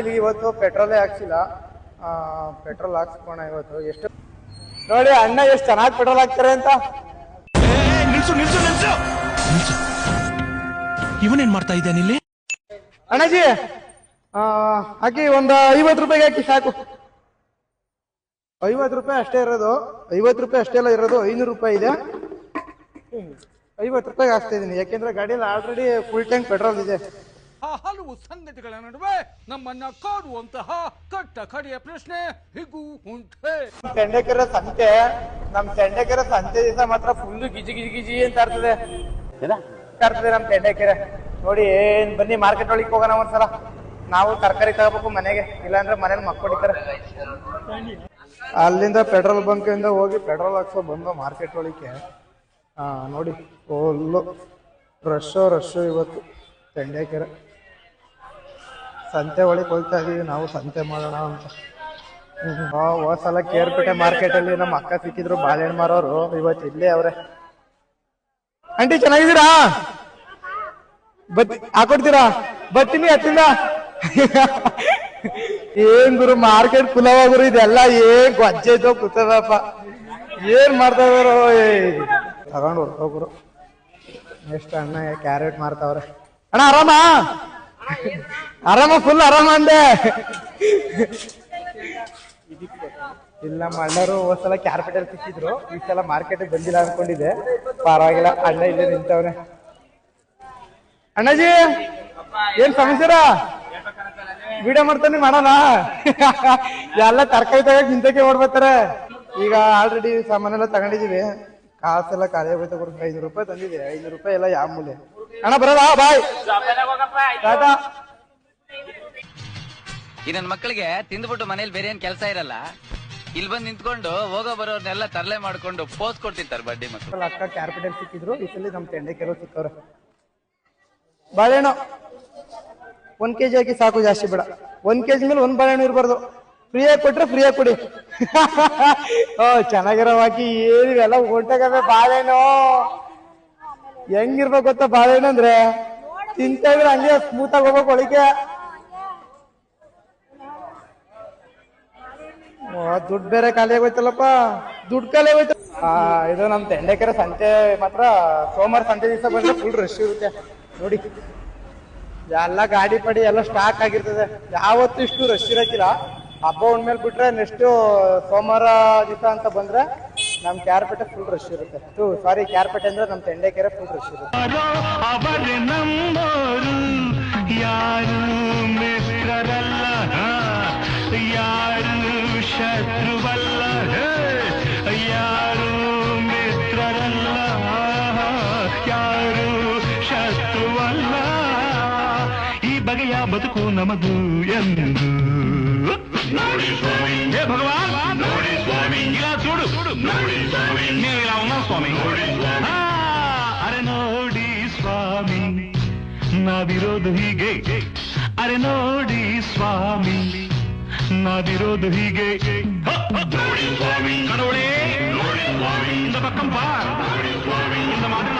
ಇಲ್ಲಿ ಇವತ್ತು ಪೆಟ್ರೋಲೇ ಹಾಕ್ಸಿಲ್ಲ. ಪೆಟ್ರೋಲ್ ಹಾಕ್ಸ್ಕೋಣ ಇವತ್ತು. ಎಷ್ಟು ನೋಡಿ ಅಣ್ಣ ಎಷ್ಟು ಚೆನ್ನಾಗಿ ಪೆಟ್ರೋಲ್ ಹಾಕ್ತಾರೆ ಅಂತ. ಇವನೇನ್ ಮಾಡ್ತಾ ಇದ್ದಾನೆ ಇಲ್ಲಿ? ಅಣ್ಣಾಜಿ ಹಾಕಿ ಒಂದು 50 ರೂಪಾಯಿಗೆ ಹಾಕಿ ಸಾಕು. 50 ರೂಪಾಯಿ ಅಷ್ಟೇ ಇರೋದು. 50 ರೂಪಾಯಿ ಅಷ್ಟೇ ಎಲ್ಲ ಇರೋದು. 500 ರೂಪಾಯಿ ಇದೆ. 50 ರೂಪಾಯಿಗೆ ಹಾಕ್ತಾ ಇದೀನಿ. ಯಾಕೆಂದ್ರೆ ಗಾಡಿಯಲ್ಲಿ ಆಲ್ರೆಡಿ ಫುಲ್ ಟ್ಯಾಂಕ್ ಪೆಟ್ರೋಲ್ ಇದೆ. ಹಲವು ಸಂಗತಿಗಳ ನಡುವೆ ನಮ್ಮನ್ನ ಕಾಡುವಂತಹ ಕಟ್ಟ ಕಡೆಯ ಪ್ರಶ್ನೆ ಹೀಗೂ ಉಂಟೆ. ತೆಂಡೆಕೆರೆ ಸಂತೆ, ನಮ್ ತೆಂಡೆಕೆರೆ ಸಂತೆ ದಿವಸ ಮಾತ್ರ ಫುಲ್ ಗಿಜಿ ಗಿಜಿ ಗಿಜಿ ಅಂತ ಇರ್ತದೆ ನಮ್ ತೆಂಡೆಕೆರೆ. ನೋಡಿ ಏನ್ ಬನ್ನಿ ಮಾರ್ಕೆಟ್ ಒಳಗೆ ಹೋಗೋಣ ಒಂದ್ಸಲ. ನಾವು ತರಕಾರಿ ತಗೋಬೇಕು ಮನೆಗೆ, ಇಲ್ಲಾಂದ್ರೆ ಮನೇಲಿ ಮಕ್ಕಳಿದ್ದಾರೆ. ಅಲ್ಲಿಂದ ಪೆಟ್ರೋಲ್ ಬಂಕ್ ಇಂದ ಹೋಗಿ ಪೆಟ್ರೋಲ್ ಹಾಕ್ಸೋ ಬಂದು ಮಾರ್ಕೆಟ್ ಒಳಗೆ. ನೋಡಿ ಫುಲ್ಲು ರಶ್ಶು ಇವತ್ತು ತೆಂಡೆಕೆರೆ ಸಂತೆ ಒಳಗೆ ಹೋಗ್ತಾ ಇದೀವಿ ನಾವು. ಸಂತೆ ಮಾಡೋಣ ಅಂತ. ಹೋದ್ಸಲ ಕೇರ್ಪೇಟೆ ಮಾರ್ಕೆಟ್ ಅಲ್ಲಿ ನಮ್ಮ ಅಕ್ಕ ಸಿಕ್ಕಿದ್ರು ಬಾಳೆಹಣ್ಣು ಮಾರೋರು. ಇವತ್ತು ಇಲ್ಲೇ ಅವ್ರೆ. ಆಂಟಿ ಚೆನ್ನಾಗಿದ್ದೀರಾ? ಹಾಕೊಡ್ತೀರಾ? ಬರ್ತೀನಿ ಹತ್ತಿಂದ. ಏನ್ ಗುರು ಮಾರ್ಕೆಟ್ ಪುಲವ ಗುರು ಇದೆಲ್ಲ. ಏನ್ ಗೊಜ್ಜೆ ಇದ್ದೋ ಕೂತದಪ್ಪ. ಏನ್ ಮಾಡ್ತಾ ಇದಾರೋ ತಗೊಂಡು ಹೊರ್ಟೋಗ್ರು. ನೆಕ್ಸ್ಟ್ ಅಣ್ಣ ಕ್ಯಾರೆಟ್ ಮಾರ್ತಾವ್ರೆ. ಅಣ್ಣ ಆರಾಮ ಫುಲ್ ಆರಾಮ ಅಂದೆ. ಇಲ್ಲ ನಮ್ಮ ಅಣ್ಣರು ಹೋದ್ಸಲ ಕ್ಯಾರ್ಪೇಟಲ್ ಸಿಕ್ಕಿದ್ರು, ಈ ಸಲ ಮಾರ್ಕೆಟ್ ಬಂದಿಲ್ಲ ಅನ್ಕೊಂಡಿದ್ದೆ. ಪರವಾಗಿಲ್ಲ ಅಣ್ಣ ಇಲ್ಲೇ ನಿಂತವ್ರೆ. ಅಣ್ಣಾಜಿ ಏನ್ ಸಮಸ್ಯೆರ? ವಿಡಿಯೋ ಮಾಡ್ತಾನೆ ಮಾಡೋಣ. ಎಲ್ಲ ತರಕಾರಿ ತಗಕ್ ನಿಂತಕ್ಕೆ ಓಡ್ಬರ್ತಾರೆ. ಈಗ ಆಲ್ರೆಡಿ ಸಾಮಾನೆಲ್ಲ ತಗೊಂಡಿದೀವಿ. ಕಾಸೆಲ್ಲ ಖಾಲಿ ಆಗೋಯ್ತು. 500 ರೂಪಾಯಿ ತಂದಿದೆ. 500 ರೂಪಾಯಿ ಎಲ್ಲ ಯಾವ ಮೂಲೆ. ಅಣ್ಣ ಬರೋದಾ? ಬಾಯ್ ಟಾಟಾ. ಈ ನನ್ನ ಮಕ್ಕಳಿಗೆ ತಿಂದ್ಬಿಟ್ಟು ಮನೇಲಿ ಬೇರೆ ಏನ್ ಕೆಲಸ ಇರಲ್ಲ. ಇಲ್ಲಿ ಬಂದು ನಿಂತ್ಕೊಂಡು ಹೋಗೋ ಬರೋರ್ನೆಲ್ಲ ತರಲೆ ಮಾಡ್ಕೊಂಡು ಪೋಸ್ ಕೊಡ್ತಿರ್ತಾರೆ ಬಡ್ಡಿ ಮಕ್ಕಳು. ಅಕ್ಕ ಕ್ಯಾಪಿಟಲ್ ಸಿಕ್ಕಿದ್ರು, ಈ ಸಲ ನಮ್ ತೆಂಡೆಕೆರೆ ಸಿಕ್ಕವ್ರೆ. ಬಾಳೆಹಣ್ಣು 1 kg ಹಾಕಿ ಸಾಕು, ಜಾಸ್ತಿ ಬೇಡ. 1 kg ಮೇಲೆ 1 ಬಾಳೆಹಣ್ಣು ಇರಬಾರ್ದು. ಫ್ರೀಯಾಗಿ ಕೊಟ್ರೆ ಫ್ರೀಯಾಗಿ ಕೊಡಿ. ಚೆನ್ನಾಗಿರೋ ಹಾಕಿ ಏನಿವೆಲ್ಲ ಹೊಂಟಾಗವೆ ಬಾಳೆಹಣ್ಣು. ಹೆಂಗಿರ್ಬೇಕು ಗೊತ್ತಾ ಬಾಳೆಹಣ್ಣು ಅಂದ್ರೆ? ತಿಂತಾ ಇದ್ರೆ ಹಂಗೆ ಸ್ಮೂತ್ ಆಗಿ ಹೋಗ್ಬೇಕು ಒಳಗೆ. ದುಡ್ಡು ಬೇರೆ ಖಾಲಿ ಆಗೋಯ್ತಲ್ಲಪ್ಪ. ದುಡ್ಡು ಖಾಲಿ ಆಗೋಯ್ತು. ಇದು ನಮ್ ತೆಂಡೆಕೆರೆ ಸಂತೆ ಮಾತ್ರ ಸೋಮವಾರ ಸಂತೆ ದಿವಸ ಬಂದ್ರೆ ಫುಲ್ ರಶ್ ಇರುತ್ತೆ. ನೋಡಿ ಎಲ್ಲ ಗಾಡಿ ಪಡಿ ಎಲ್ಲ ಸ್ಟಾಕ್ ಆಗಿರ್ತದೆ. ಯಾವತ್ತು ಇಷ್ಟು ರಶ್ ಇರಕ್ಕಿಲ್ಲ. ಹಬ್ಬ ಉಣ್ಮೇಲೆ ಬಿಟ್ರೆ ನೆಕ್ಸ್ಟ್ ಸೋಮವಾರ ದಿವಸ ಅಂತ ಬಂದ್ರೆ ನಮ್ ಕ್ಯಾರ್ಪೇಟೆ ಫುಲ್ ರಶ್ ಇರುತ್ತೆ. ಸಾರಿ, ಕ್ಯಾರ್ಪೇಟೆ ಅಂದ್ರೆ ನಮ್ ತೆಂಡೆಕೆರೆ ಫುಲ್ ರಶ್ ಇರುತ್ತೆ. ಶತ್ರುವಲ್ಲ, ಯಾರು ಮಿತ್ರರಲ್ಲ, ಯಾರು ಶತ್ರುವಲ್ಲ. ಈ ಬಗೆಯ ಬದುಕು ನಮದು ಎಂದು ನೋಡಿ ಸ್ವಾಮಿ. ಹೇ ಭಗವಾನ್ ನೋಡಿ ಸ್ವಾಮಿ. ಇಲ್ಲ చూడు ನೋಡಿ ಸ್ವಾಮಿ. ನೀವು ಇಲ್ಲ ಉನ್ನ ಸ್ವಾಮಿ. ಅರೆ ನೋಡಿ ಸ್ವಾಮಿ ನಾವಿರೋದು ಹೀಗೆ. ಅರೆ ನೋಡಿ ಸ್ವಾಮಿ ನಾವಿರೋದು ಹೀಗೆ. ನೋಡಿ ಸ್ವಾಮಿ ಕಡೋಳೆ ನೋಡಿ ಸ್ವಾಮಿ. இந்த பக்கம் பார் ನೋಡಿ ಸ್ವಾಮಿ. இந்த மாதிரி